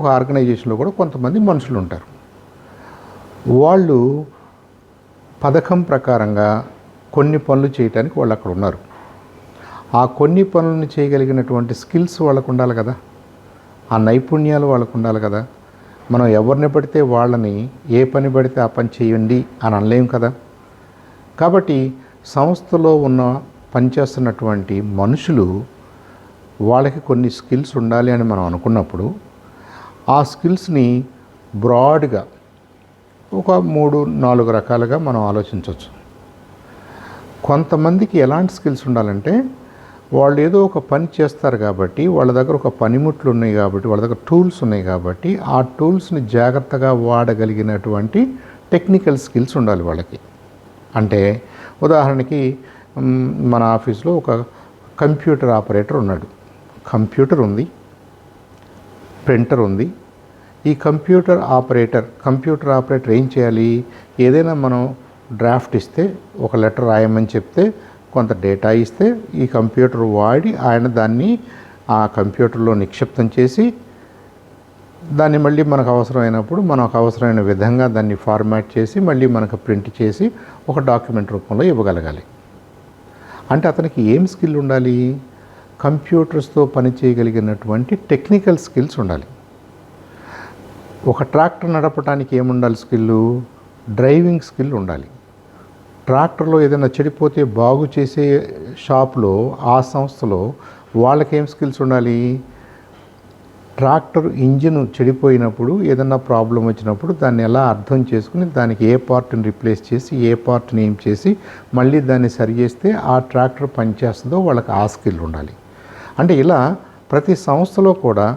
ఒక ఆర్గనైజేషన్లో కూడా కొంతమంది మనుషులు ఉంటారు. వాళ్ళు పథకం ప్రకారంగా కొన్ని పనులు చేయడానికి వాళ్ళు అక్కడ ఉన్నారు. ఆ కొన్ని పనులను చేయగలిగినటువంటి స్కిల్స్ వాళ్ళకు ఉండాలి కదా, ఆ నైపుణ్యాలు వాళ్ళకు ఉండాలి కదా. మనం ఎవరిని పడితే వాళ్ళని ఏ పని పడితే ఆ పని చేయండి అని అనలేం కదా. కాబట్టి సంస్థలో ఉన్న పనిచేస్తున్నటువంటి మనుషులు వాళ్ళకి కొన్ని స్కిల్స్ ఉండాలి అని మనం అనుకున్నప్పుడు ఆ స్కిల్స్ని బ్రాడ్గా ఒక 3-4 రకాలుగా మనం ఆలోచించవచ్చు. కొంతమందికి ఎలాంటి స్కిల్స్ ఉండాలంటే, వాళ్ళు ఏదో ఒక పని చేస్తారు కాబట్టి వాళ్ళ దగ్గర ఒక పనిముట్లు ఉన్నాయి కాబట్టి వాళ్ళ దగ్గర టూల్స్ ఉన్నాయి కాబట్టి ఆ టూల్స్ని జాగ్రత్తగా వాడగలిగినటువంటి టెక్నికల్ స్కిల్స్ ఉండాలి వాళ్ళకి. అంటే ఉదాహరణకి మన ఆఫీస్లో ఒక కంప్యూటర్ ఆపరేటర్ ఉన్నాడు. కంప్యూటర్ ఉంది, ప్రింటర్ ఉంది. ఈ కంప్యూటర్ ఆపరేటర్ ఏం చేయాలి? ఏదైనా మనం డ్రాఫ్ట్ ఇస్తే, ఒక లెటర్ రాయమని చెప్తే, కొంత డేటా ఇస్తే ఈ కంప్యూటర్ వాడి ఆయన దాన్ని ఆ కంప్యూటర్లో నిక్షిప్తం చేసి దాన్ని మళ్ళీ మనకు అవసరమైనప్పుడు మనకు అవసరమైన విధంగా దాన్ని ఫార్మాట్ చేసి మళ్ళీ మనకు ప్రింట్ చేసి ఒక డాక్యుమెంట్ రూపంలో ఇవ్వగలగాలి. అంటే అతనికి ఏం స్కిల్ ఉండాలి? కంప్యూటర్స్తో పని చేయగలిగినటువంటి టెక్నికల్ స్కిల్స్ ఉండాలి. ఒక ట్రాక్టర్ నడపడానికి ఏముండాలి స్కిల్లు? డ్రైవింగ్ స్కిల్ ఉండాలి. ట్రాక్టర్లో ఏదైనా చెడిపోతే బాగు చేసే షాప్లో, ఆ సంస్థలో వాళ్ళకేం స్కిల్స్ ఉండాలి? ట్రాక్టర్ ఇంజిన్ చెడిపోయినప్పుడు, ఏదైనా ప్రాబ్లం వచ్చినప్పుడు దాన్ని ఎలా అర్థం చేసుకుని దానికి ఏ పార్ట్ని రీప్లేస్ చేసి ఏ పార్ట్ని ఏం చేసి మళ్ళీ దాన్ని సరి చేస్తే ఆ ట్రాక్టర్ పనిచేస్తుందో వాళ్ళకి ఆ స్కిల్ ఉండాలి. అంటే ఇలా ప్రతి సంస్థలో కూడా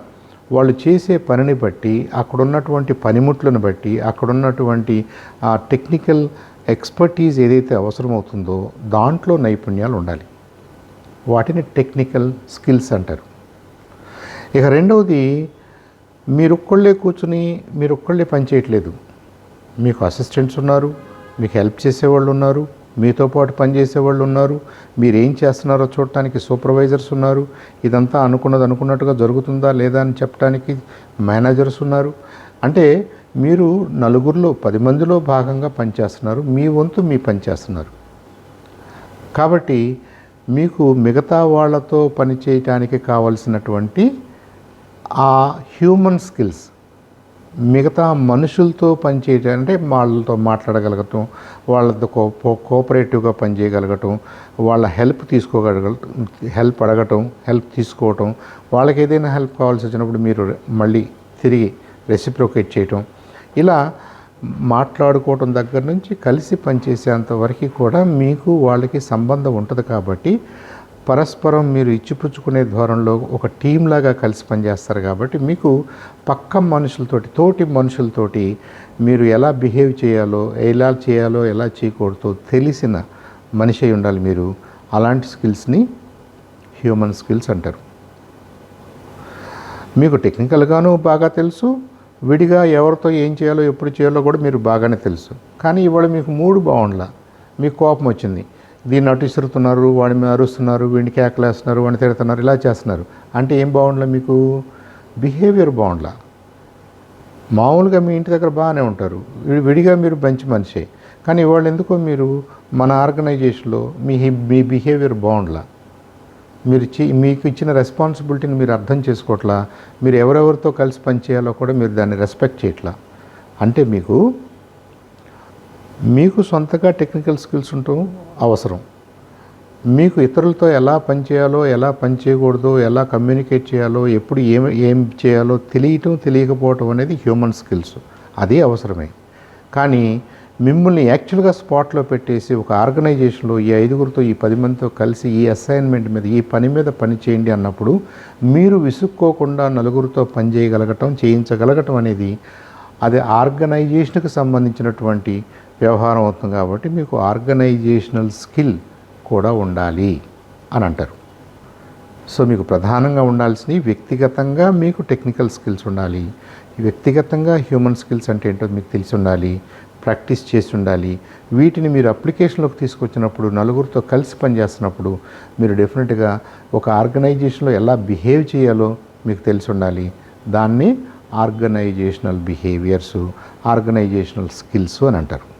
వాళ్ళు చేసే పనిని బట్టి, అక్కడున్నటువంటి పనిముట్లను బట్టి, అక్కడున్నటువంటి ఆ టెక్నికల్ ఎక్స్పర్టీజ్ ఏదైతే అవసరమవుతుందో దాంట్లో నైపుణ్యాలు ఉండాలి. వాటిని టెక్నికల్ స్కిల్స్ అంటారు. ఇక రెండవది, మీరొక్కళ్ళే కూర్చుని మీరొక్కళ్ళే పని చేయట్లేదు. మీకు అసిస్టెంట్స్ ఉన్నారు, మీకు హెల్ప్ చేసేవాళ్ళు ఉన్నారు, మీతో పాటు పనిచేసేవాళ్ళు ఉన్నారు, మీరేం చేస్తున్నారో చూడటానికి సూపర్వైజర్స్ ఉన్నారు, ఇదంతా అనుకున్నట్టుగా జరుగుతుందా లేదా అని చెప్పడానికి మేనేజర్స్ ఉన్నారు. అంటే మీరు నలుగురిలో 10 మందిలో భాగంగా పనిచేస్తున్నారు, మీ వంతు మీ పని చేస్తున్నారు. కాబట్టి మీకు మిగతా వాళ్ళతో పని చేయటానికి కావలసినటువంటి ఆ హ్యూమన్ స్కిల్స్, మిగతా మనుషులతో పనిచేయటం అంటే వాళ్ళతో మాట్లాడగలగటం, వాళ్ళతో కోఆపరేటివ్గా పనిచేయగలగటం, వాళ్ళ హెల్ప్ హెల్ప్ అడగటం, హెల్ప్ తీసుకోవటం, వాళ్ళకి ఏదైనా హెల్ప్ కావాల్సి వచ్చినప్పుడు మీరు మళ్ళీ తిరిగి రెసిప్రోకేట్ చేయటం, ఇలా మాట్లాడుకోవటం దగ్గర నుంచి కలిసి పనిచేసేంత వరకు కూడా మీకు వాళ్ళకి సంబంధం ఉంటుంది. కాబట్టి పరస్పరం మీరు ఇచ్చిపుచ్చుకునే ధోరణిలో ఒక టీం లాగా కలిసి పనిచేస్తారు. కాబట్టి మీకు పక్క మనుషులతోటి, తోటి మనుషులతోటి మీరు ఎలా బిహేవ్ చేయాలో, ఎలా చేయకూడదో తెలిసిన మనిషి అయి ఉండాలి మీరు. అలాంటి స్కిల్స్ని హ్యూమన్ స్కిల్స్ అంటారు. మీకు టెక్నికల్గాను బాగా తెలుసు, విడిగా ఎవరితో ఏం చేయాలో ఎప్పుడు చేయాలో కూడా మీరు బాగానే తెలుసు. కానీ ఇవాళ మీకు మూడు బాగుండలా, మీకు కోపం వచ్చింది, దీన్ని అటు ఇసురుతున్నారు, వాడి మీద అరుస్తున్నారు, వీడిని కేకలేస్తున్నారు, వాడిని తిడుతున్నారు, ఇలా చేస్తున్నారు. అంటే ఏం బాగుండలా? మీకు బిహేవియర్ బాగుండలా. మామూలుగా మీ ఇంటి దగ్గర బాగానే ఉంటారు, విడిగా మీరు మంచి మనిషి, కానీ ఇవాళ ఎందుకో మీరు మన ఆర్గనైజేషన్లో మీ బిహేవియర్ బాగుండలా. మీకు ఇచ్చిన రెస్పాన్సిబిలిటీని మీరు అర్థం చేసుకోవట్లా, మీరు ఎవరెవరితో కలిసి పనిచేయాలో కూడా మీరు దాన్ని రెస్పెక్ట్ చేయట్లా. అంటే మీకు సొంతగా టెక్నికల్ స్కిల్స్ ఉండటం అవసరం. మీకు ఇతరులతో ఎలా పనిచేయాలో, ఎలా పని చేయకూడదో, ఎలా కమ్యూనికేట్ చేయాలో, ఎప్పుడు ఏం చేయాలో తెలియకపోవటం అనేది హ్యూమన్ స్కిల్స్, అది అవసరమే. కానీ మిమ్మల్ని యాక్చువల్గా స్పాట్లో పెట్టేసి ఒక ఆర్గనైజేషన్లో ఈ 5గురితో, ఈ 10 మందితో కలిసి ఈ అసైన్మెంట్ మీద, ఈ పని మీద పని చేయండి అన్నప్పుడు మీరు విసుక్కోకుండా నలుగురితో పని చేయించగలగటం అనేది అది ఆర్గనైజేషన్కి సంబంధించినటువంటి వ్యవహారం అవుతుంది. కాబట్టి మీకు ఆర్గనైజేషనల్ స్కిల్ కూడా ఉండాలి అని అంటారు. సో మీకు ప్రధానంగా ఉండాల్సినవి వ్యక్తిగతంగా మీకు టెక్నికల్ స్కిల్స్ ఉండాలి, వ్యక్తిగతంగా హ్యూమన్ స్కిల్స్ అంటే ఏంటో మీకు తెలిసి ఉండాలి, ప్రాక్టీస్ చేసి ఉండాలి. వీటిని మీరు అప్లికేషన్లోకి తీసుకొచ్చినప్పుడు, నలుగురితో కలిసి పనిచేస్తున్నప్పుడు మీరు డెఫినెట్గా ఒక ఆర్గనైజేషన్లో ఎలా బిహేవ్ చేయాలో మీకు తెలిసి ఉండాలి. దాన్ని ఆర్గనైజేషనల్ బిహేవియర్సు, ఆర్గనైజేషనల్ స్కిల్స్ అని అంటారు.